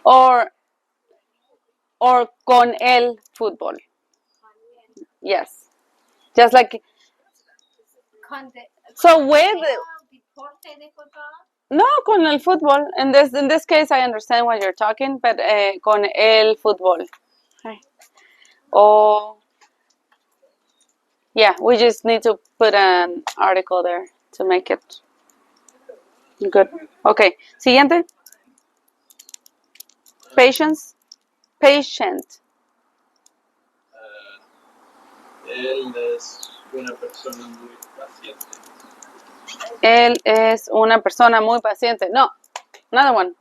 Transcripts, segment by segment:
Or con el fútbol. Yes. Just like. So with. No, con el fútbol. In this case, I understand what you're talking, but con el fútbol. Oh. Yeah, we just need to put an article there to make it good. Okay, siguiente. Patience. Patient. Él es una persona muy paciente. Él es una persona muy paciente. No, another one.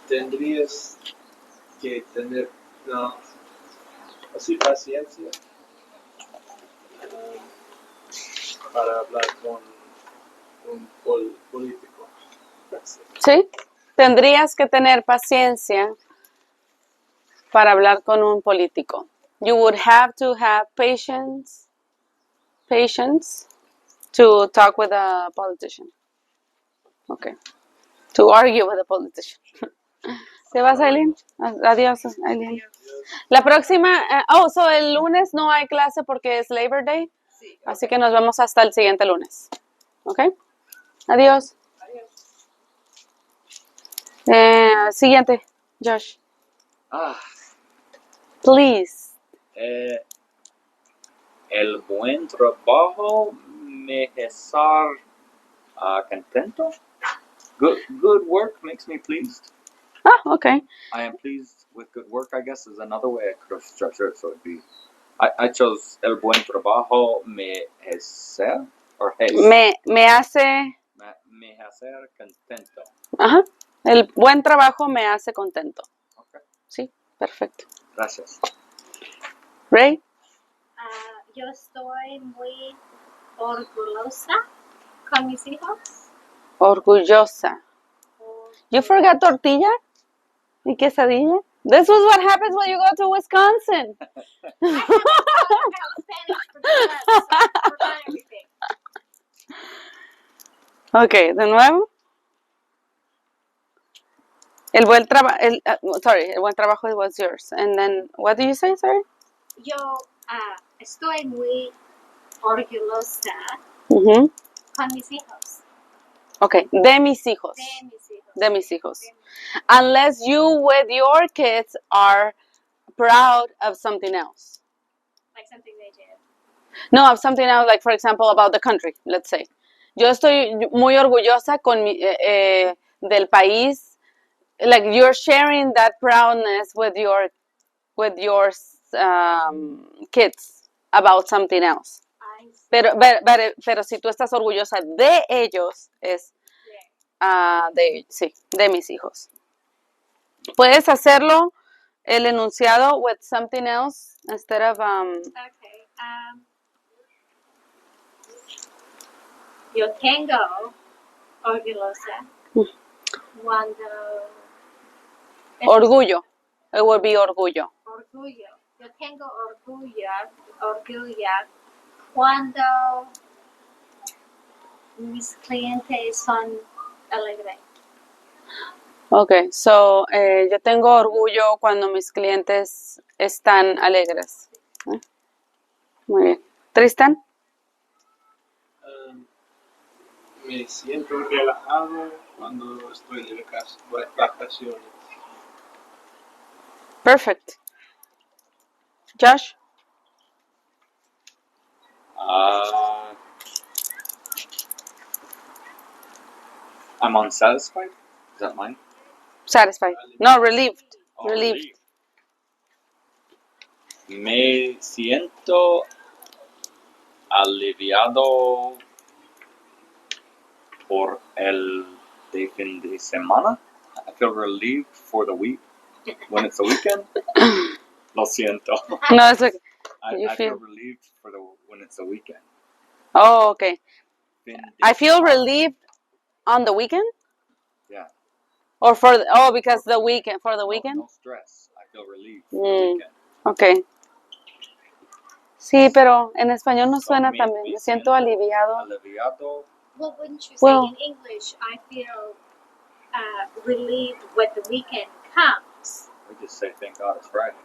Tendrías que tener así paciencia para hablar con un político. Sí, tendrías que tener paciencia para hablar con un político. You would have to have patience to talk with a politician. Okay. To argue with a politician. ¿Te vas, Aileen? Adiós, Aileen. La próxima, so el lunes no hay clase porque es Labor Day. Sí, okay. Así que nos vemos hasta el siguiente lunes. ¿Ok? Adiós. Siguiente, Josh. Please. El buen trabajo me hace contento. Good work makes me pleased. Okay. I am pleased with good work, I guess, is another way I could have structured it. So it'd be, I chose el buen trabajo me hace, or hace. Me hace. Me hace contento. Ajá. El buen trabajo me hace contento. Okay. Sí, perfecto. Gracias. Ray. Yo estoy muy orgullosa con mis hijos. Orgullosa. You forgot tortilla y quesadilla? This was what happens when you go to Wisconsin. I have Spanish for that, so I forgot everything. Okay, de nuevo. El buen trabajo was yours. And then, what do you say, sorry? Yo estoy muy orgullosa Uh-huh. con mis hijos. Okay, de mis hijos. De mis hijos. Unless you with your kids are proud of something else. Like something they did. No, of something else, like for example, about the country, let's say. Yo estoy muy orgullosa con del país. Like you're sharing that proudness with your kids about something else. Pero si tú estás orgullosa de ellos, es de mis hijos. Puedes hacerlo el enunciado with something else instead of Okay. Yo tengo orgullosa cuando orgullo. It would be orgullo. Orgullo. Yo tengo orgullo cuando mis clientes son alegres. Okay, so yo tengo orgullo cuando mis clientes están alegres. Muy bien. Tristan. Me siento relajado cuando estoy de vacaciones. Perfect. Josh. I'm unsatisfied. Is that mine? Satisfied. No, relieved. Oh, relieved. Me siento aliviado por el de fin de semana. I feel relieved for the week when it's a weekend. Lo siento. No, it's okay. I feel relieved for when it's a weekend. Oh, okay. Fin de I feel semana. relieved on the weekend? Yeah. Or because the weekend, for the weekend? No stress. I feel relieved for the Mm. weekend. Okay. Sí, pero en español no So, suena tan bien. Me siento aliviado. aliviado. Well, wouldn't you say Well- in English, I feel relieved when the weekend comes? We just say thank God it's Friday.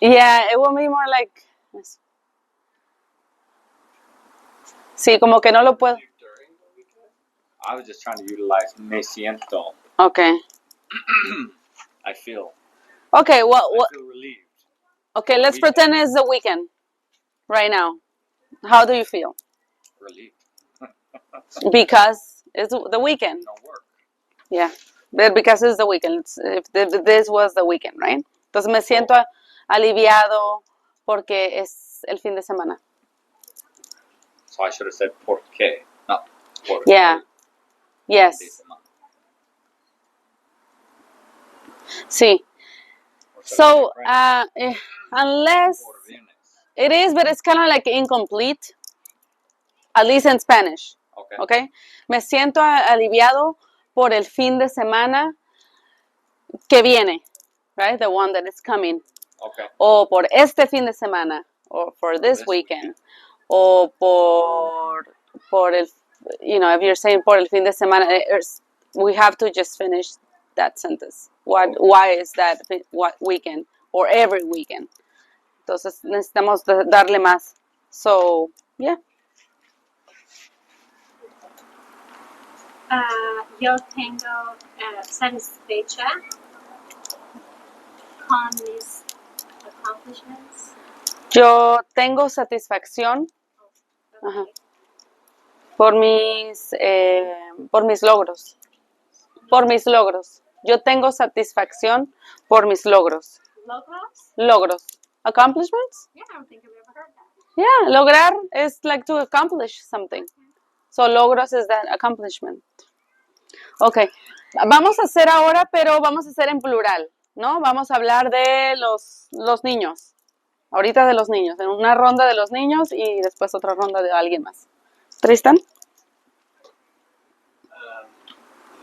Yeah, it will be more like. Sí, como que no lo puedo. During the weekend? I was just trying to utilize me siento. Okay. I feel. Okay, I feel relieved. Okay, let's Weekend. pretend it's the weekend right now. How do you feel? Relieved. Because it's the weekend. No work. Yeah, but because it's the weekend. If this was the weekend, right? Entonces me siento aliviado porque es el fin de semana. So I should have said por qué, not por Yeah. el fin de Yes. semana. Sí. Or should I So, say French? unless Por viernes. it is, but it's kind of like incomplete, at least in Spanish. Okay. Okay. Me siento aliviado por el fin de semana que viene, right? The one that is coming. Okay. O por este fin de semana, or for this weekend, o por el, if you're saying por el fin de semana, we have to just finish that sentence. Why is that what weekend or every weekend? Entonces necesitamos darle más. So, yeah. Yo tengo satisfecha con mis accomplishments. Yo tengo satisfacción ajá, por mis logros. Por mis logros. Yo tengo satisfacción por mis logros. Logros? Logros. Accomplishments? Yeah, I don't think I've ever heard that. Yeah, lograr is like to accomplish something. So logros is that accomplishment. Okay. Vamos a hacer ahora, pero vamos a hacer en plural, ¿no? Vamos a hablar de los niños. Ahorita de los niños. En una ronda de los niños y después otra ronda de alguien más. Tristan?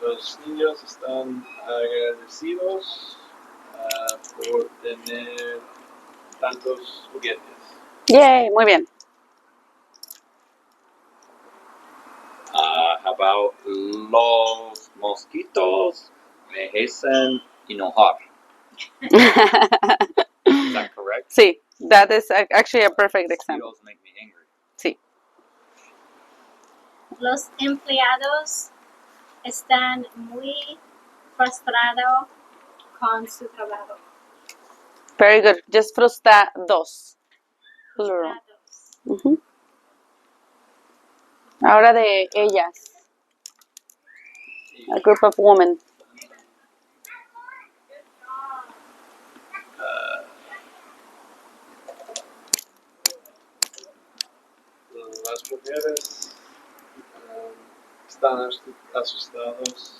Los niños están agradecidos por tener tantos juguetes. Yay, muy bien. How about los mosquitos me hacen enojar? Is that correct? Sí, that is actually a perfect example. Mosquitoes make me angry. Sí. Los empleados están muy frustrados con su trabajo. Very good. Just frustrados. Plural. Frustrados. Ujú. Ahora de ellas. A group of women. Las mujeres están asustados.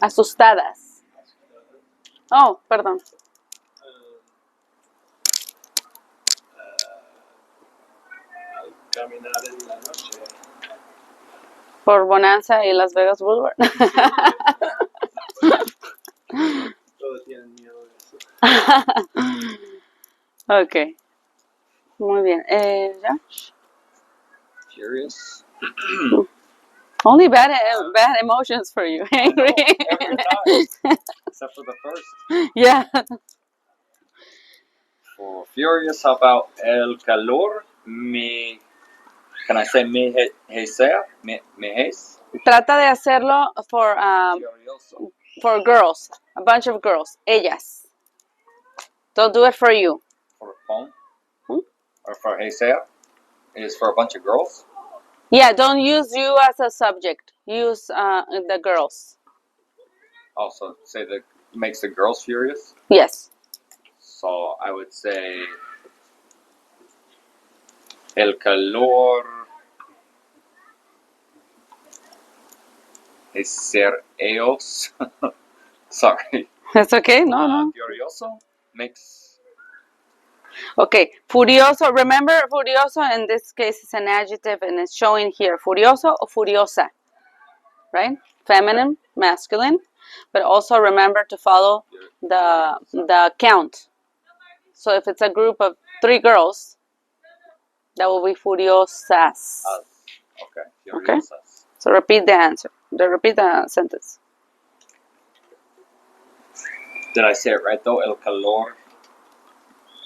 Asustadas. Oh, perdón. Al caminar en la noche. Por Bonanza y Las Vegas Boulevard. Todos tienen miedo de eso. Ok. Muy bien. ¿Ya? Furious. Only bad emotions for you. Angry. Every time. Except for the first. Yeah. For furious, how about el calor me... Can I say me hesea? Me hes? Trata de hacerlo Furioso. for girls. A bunch of girls. Ellas. Don't do it for you. For phone? Hmm? Or for hesea? It is for a bunch of girls? Yeah, don't use you as a subject. Use the girls. Also, say that makes the girls furious? Yes. So I would say el calor es ser ellos. Sorry. It's okay. No, no. Furioso makes Okay, furioso. Remember, furioso in this case is an adjective and it's showing here. Furioso or furiosa, right? Feminine, masculine. But also remember to follow the count. So if it's a group of 3 girls, that will be furiosas. Okay. Okay. Furiosas. So repeat the answer. Repeat the sentence. Did I say it right though? El calor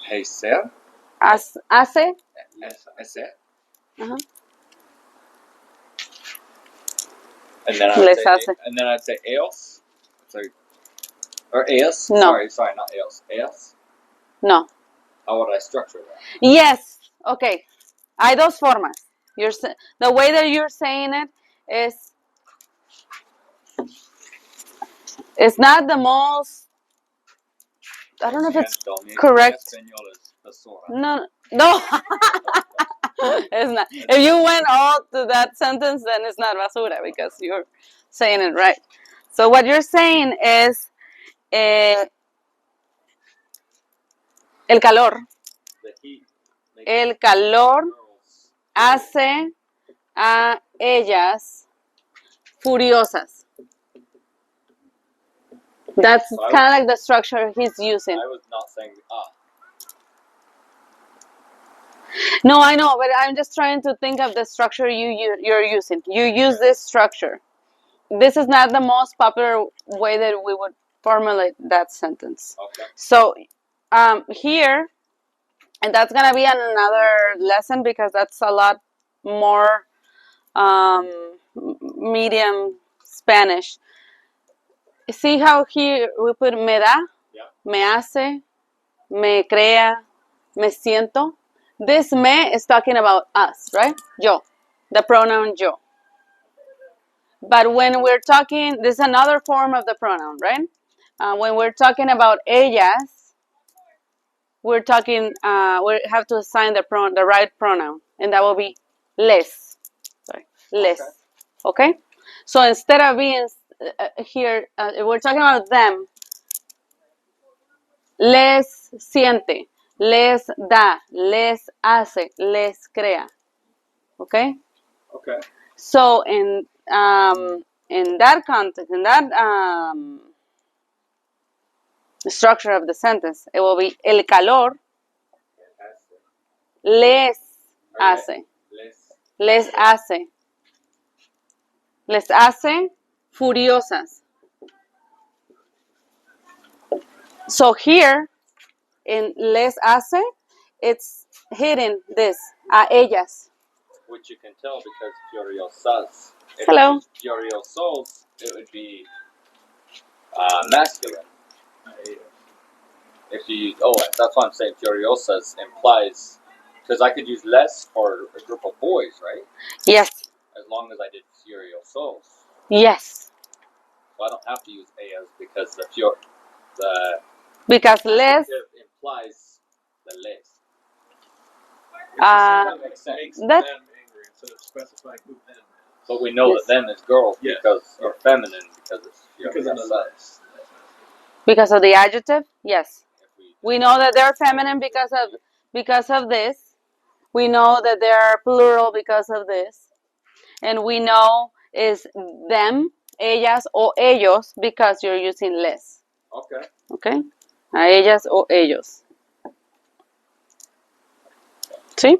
hacer. Hace. Hacer. Uh-huh. And then Les hace. I'd say ellos. Or ellos. No. Sorry, not ellos. Ellos. No. How would I structure that? Yes. Okay. Hay dos formas. The way that you're saying it is it's not the most. I don't know if it's correct. No. It's not. If you went all to that sentence, then it's not basura because you're saying it right. So what you're saying is el calor. The heat. El calor hace a ellas furiosas. That's kind of like the structure he's using. I was not saying No, I know, but I'm just trying to think of the structure you're using. You use this structure. This is not the most popular way that we would formulate that sentence. Okay. So here, and that's gonna be another lesson because that's a lot more medium Spanish. See how here we put me da, Yeah. me hace, me crea, me siento. This me is talking about us, right? Yo, the pronoun yo. But when we're talking, this is another form of the pronoun, right? When we're talking about ellas, we're talking, we have to assign the right pronoun, and that will be les. Sorry, les. Okay? So instead of being here, we're talking about them. Les siente, les da, les hace, les crea. Okay? Okay. So in that context, in that structure of the sentence, it will be el calor les hace, les hace, les hace furiosas. So here in les hace, it's hidden this a ellas. Which you can tell because furiosas. Hello. Furiosos, it would be masculine. If you use that's why I'm saying furiosas implies because I could use less for a group of boys, right? Yes. As long as I did furiosos. Yes. So I don't have to use ellas because because les implies the les. that Makes them angry instead of specifying who them is. But we know that them is girls because or feminine because it's Because of the furiosas. less. because of the adjective. Yes. We know that they're feminine because of this. We know that they are plural because of this. And we know is them, ellas o ellos because you're using les. Okay. Okay? A ellas o ellos. See?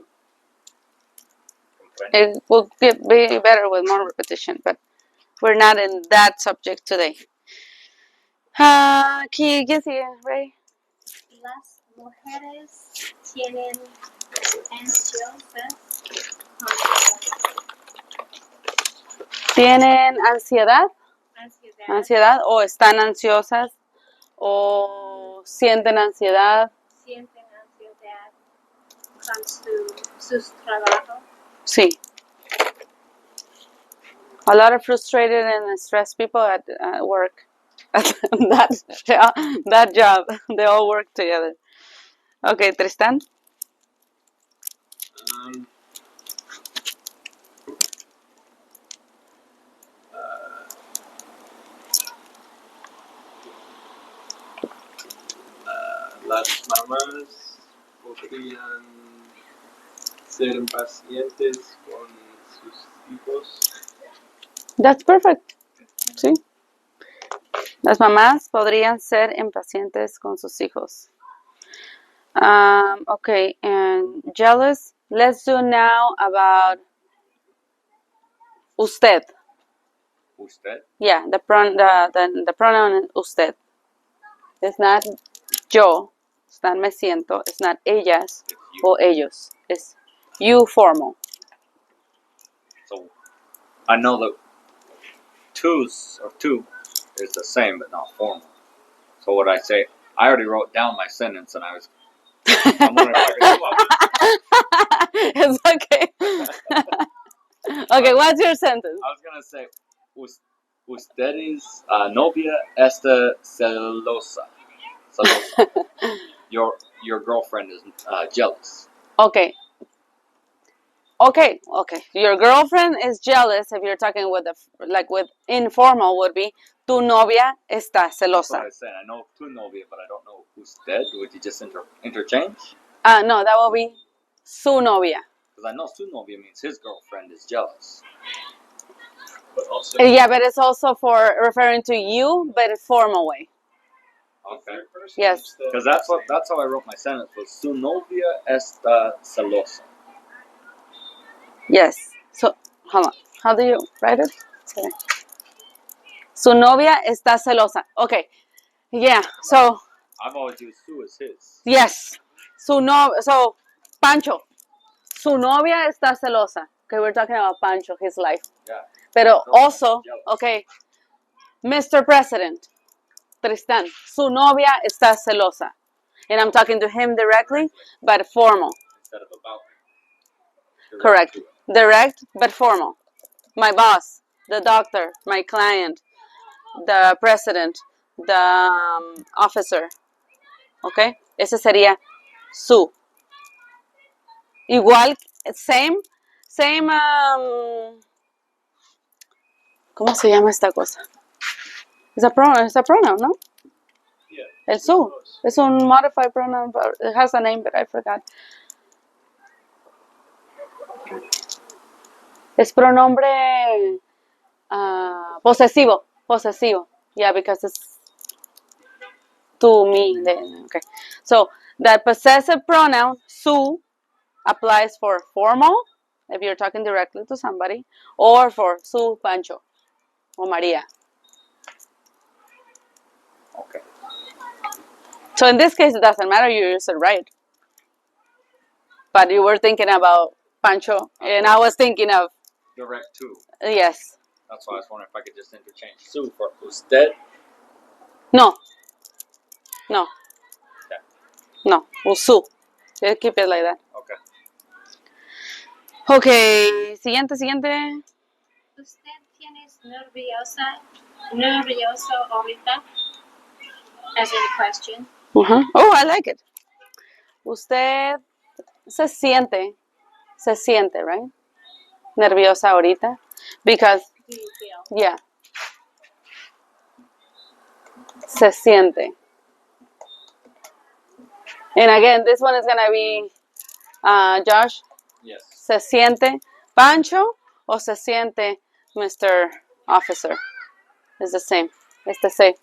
It will be better with more repetition, but we're not in that subject today. ¿Quién sigue, Ray? Las mujeres tienen ansiosas. ¿Tienen ansiedad? Ansiedad. Ansiedad o están ansiosas o sienten ansiedad. Sienten ansiedad con sus trabajos. Sí. A lot of frustrated and stressed people at work. that job. They all work together. Okay, Tristan. Las mamás podrían ser impacientes con sus hijos. That's perfect. Sí. Las mamás podrían ser impacientes con sus hijos. Okay, and jealous. Let's do now about usted. Usted. Yeah, the pronoun usted. It's not yo. It's not me siento. It's not ellas It's you. or ellos. It's you formal. So I know that twos or two is the same but not formal. So what I say, I already wrote down my sentence and I'm wondering if I could do it. It's okay. Okay, what's your sentence? I was gonna say, ustedes novia está celosa. Your girlfriend is jealous. Okay. Your girlfriend is jealous if you're talking with with informal would be tu novia está That's what celosa. I was saying. I know tu novia, but I don't know usted. Would you just interchange? No, that will be su novia. Because I know su novia means his girlfriend is jealous. But also, Yeah, but it's also for referring to you, but in formal way. Okay. Yes. Because that's how I wrote my sentence. Was su novia está celosa. Yes. So, hold on. How do you write it? Okay. Su novia está celosa. Okay. Yeah. So, I've always used su as his. yes. So, Pancho. Su novia está celosa. Okay, we're talking about Pancho, his life. Yeah. Pero Girlfriend also, is jealous. okay, Mr. President, Tristan, su novia está celosa. And I'm talking to him directly, but formal. Instead of about. Direct Correct. to it. Direct, but formal. My boss, the doctor, my client, the president, the officer. Okay? Ese sería su. Igual, same, ¿cómo se llama esta cosa? It's a pronoun, ¿no? yeah. El su. Es un modified pronoun, but it has a name, but I forgot. Es pronombre posesivo. Posesivo. Yeah, because it's to me. Okay. So, the possessive pronoun, su, applies for formal, if you're talking directly to somebody, or for su, Pancho, or Maria. Okay. So, in this case, it doesn't matter. You use it right. But you were thinking about Pancho, and I was thinking of, Direct to. yes. That's why I was wondering if I could just interchange su for usted. No. No. Okay. No. Su. You keep it like that. Okay. Okay. Siguiente. ¿Usted tiene nervioso ahorita? As in a question. Uh-huh. Oh, I like it. Usted se siente, right? Nerviosa ahorita. Because, Do you feel? yeah. Se siente. And again, this one is going to be, Josh, Yes. se siente Pancho o se siente Mr. Officer. It's the same. It's the same.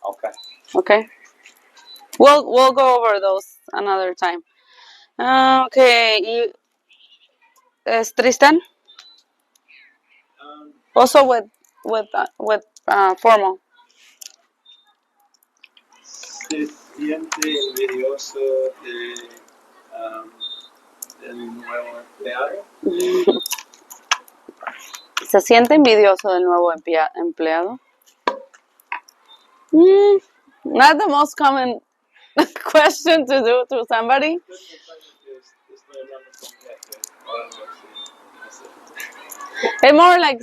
Okay. Okay. We'll go over those another time. Okay. ¿Es Tristan? Also with formal. Se siente envidioso del nuevo empleado. ¿Se siente envidioso del nuevo empleado? Not the most common question to do to somebody. Estoy hablando con jefe o algo así. It's more like,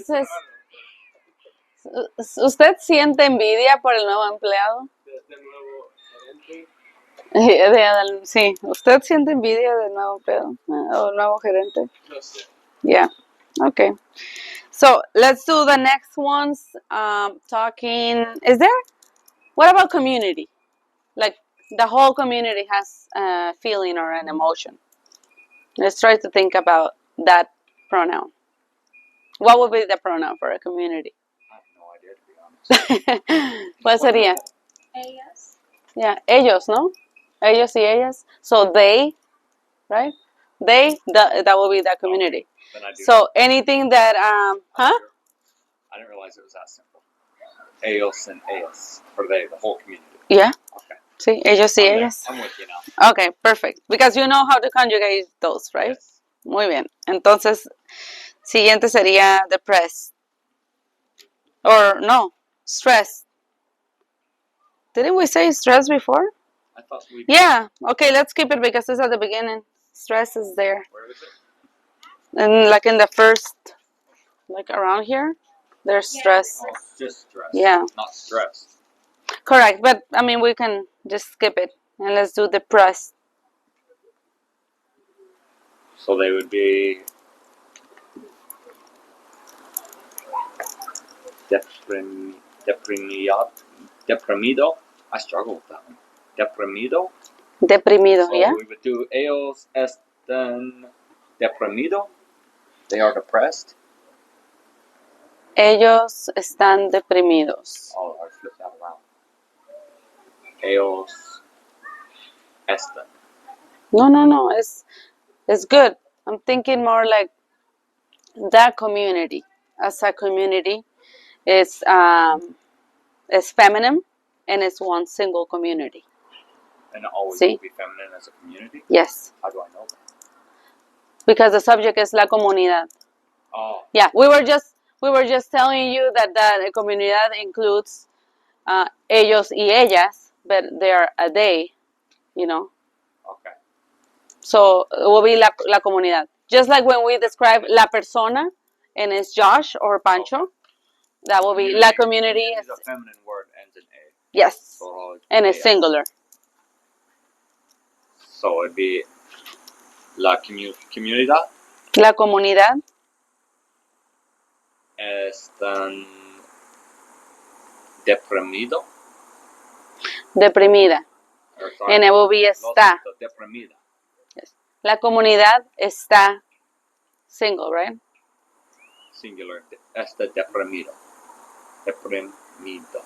¿usted siente envidia por el nuevo empleado? De nuevo gerente. Sí, ¿usted siente envidia del nuevo empleado o nuevo gerente? No sé. Yeah, okay. So let's do the next ones. What about community? Like the whole community has a feeling or an emotion. Let's try to think about that pronoun. What would be the pronoun for a community? I have no idea, to be honest. ¿Cuál sería? Ellos. Yeah, ellos, no? Ellos y ellas. So they, right? They, that will be the community. Then I do. So anything that, huh? I didn't realize it was that simple. Ellos and ellas. For they, the whole community. Yeah. Okay. Sí, ellos y I'm there. ellas. I'm with you now. Okay, perfect. Because you know how to conjugate those, right? Yes. Muy bien. Entonces, siguiente sería depressed. Or no, stressed. Didn't we say stress before? I thought we. Yeah. Okay, let's keep it because it's at the beginning. Stress is there. Where is it? And like in the first, like around here, there's Yeah. stress. Oh, it's just stress. Yeah. Not stress. Correct. But I mean, we can just skip it and let's do depressed. So they would be deprimido. I struggle with that one. Deprimido. Deprimido, So yeah? we would do ellos están deprimido. They are depressed. Ellos están deprimidos. Oh, I flipped that around. Ellos están. No. It's good. I'm thinking more like that community. As a community, it's feminine and it's one single community. And it always See? will be feminine as a community. Yes. How do I know that? Because the subject is la comunidad. Oh, Yeah, we were just telling you that the comunidad includes ellos y ellas, but they are a they, you know. okay. So it will be la comunidad. Just like when we describe la persona and it's Josh or Pancho, that will be la community. Is a feminine word ends in a. Yes, So it'll always be and it's ellas. singular. So it'd be la comunidad La comunidad están deprimido. deprimida. Or, sorry, And it will be está. Deprimida. Yes. La comunidad está single, right? Singular. Está deprimido. Deprimido.